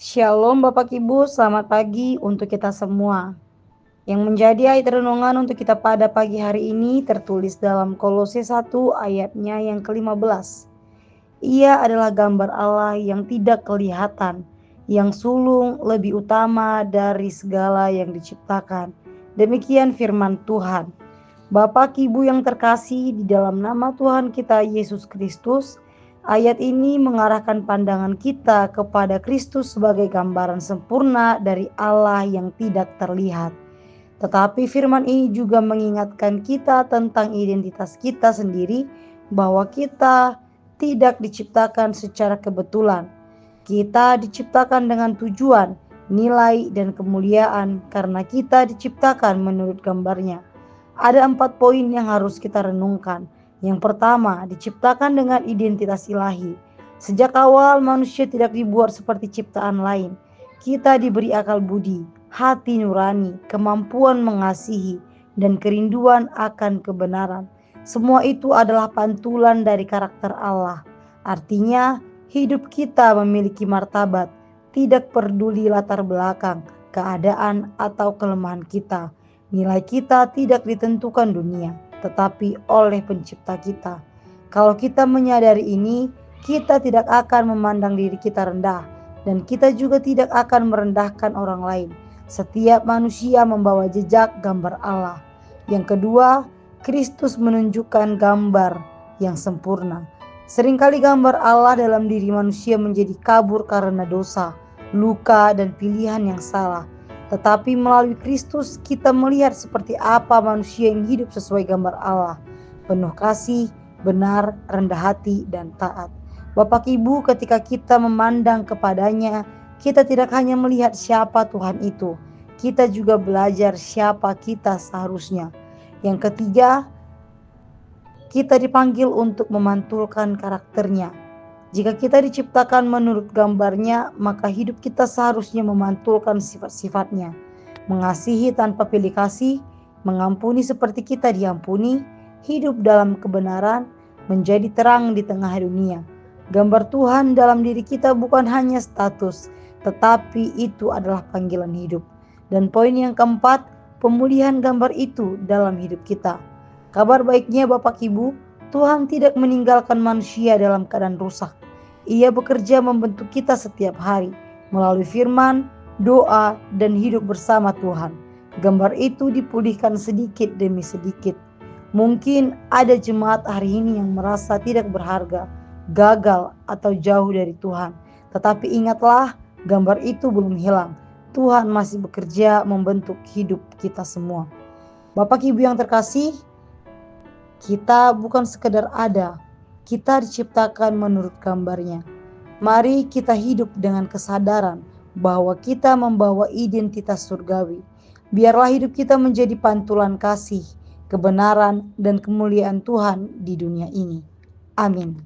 Shalom Bapak Ibu, selamat pagi untuk kita semua. Yang menjadi ayat renungan untuk kita pada pagi hari ini tertulis dalam Kolose 1 ayatnya yang ke-15. Ia adalah gambar Allah yang tidak kelihatan, yang sulung lebih utama dari segala yang diciptakan. Demikian firman Tuhan. Bapak Ibu yang terkasih, di dalam nama Tuhan kita Yesus Kristus, ayat ini mengarahkan pandangan kita kepada Kristus sebagai gambaran sempurna dari Allah yang tidak terlihat. Tetapi firman ini juga mengingatkan kita tentang identitas kita sendiri, bahwa kita tidak diciptakan secara kebetulan. Kita diciptakan dengan tujuan, nilai, dan kemuliaan karena kita diciptakan menurut gambarnya. Ada 4 poin yang harus kita renungkan. Yang pertama, diciptakan dengan identitas ilahi. Sejak awal manusia tidak dibuat seperti ciptaan lain. Kita diberi akal budi, hati nurani, kemampuan mengasihi, dan kerinduan akan kebenaran. Semua itu adalah pantulan dari karakter Allah. Artinya, hidup kita memiliki martabat, tidak peduli latar belakang, keadaan, atau kelemahan kita. Nilai kita tidak ditentukan dunia, tetapi oleh pencipta kita. Kalau kita menyadari ini, kita tidak akan memandang diri kita rendah, dan kita juga tidak akan merendahkan orang lain. Setiap manusia membawa jejak gambar Allah. Yang kedua, Kristus menunjukkan gambar yang sempurna. Seringkali gambar Allah dalam diri manusia menjadi kabur karena dosa, luka, dan pilihan yang salah. Tetapi melalui Kristus kita melihat seperti apa manusia yang hidup sesuai gambar Allah, penuh kasih, benar, rendah hati, dan taat. Bapak Ibu, ketika kita memandang kepadanya, kita tidak hanya melihat siapa Tuhan itu, kita juga belajar siapa kita seharusnya. Yang ketiga, kita dipanggil untuk memantulkan karakternya. Jika kita diciptakan menurut gambarnya, maka hidup kita seharusnya memantulkan sifat-sifatnya. Mengasihi tanpa pilih kasih, mengampuni seperti kita diampuni, hidup dalam kebenaran, menjadi terang di tengah dunia. Gambar Tuhan dalam diri kita bukan hanya status, tetapi itu adalah panggilan hidup. Dan poin yang keempat, pemulihan gambar itu dalam hidup kita. Kabar baiknya Bapak Ibu, Tuhan tidak meninggalkan manusia dalam keadaan rusak. Ia bekerja membentuk kita setiap hari melalui firman, doa, dan hidup bersama Tuhan. Gambar itu dipulihkan sedikit demi sedikit. Mungkin ada jemaat hari ini yang merasa tidak berharga, gagal, atau jauh dari Tuhan. Tetapi ingatlah, gambar itu belum hilang. Tuhan masih bekerja membentuk hidup kita semua. Bapak Ibu yang terkasih, kita bukan sekedar ada, kita diciptakan menurut gambarnya. Mari kita hidup dengan kesadaran bahwa kita membawa identitas surgawi. Biarlah hidup kita menjadi pantulan kasih, kebenaran, dan kemuliaan Tuhan di dunia ini. Amin.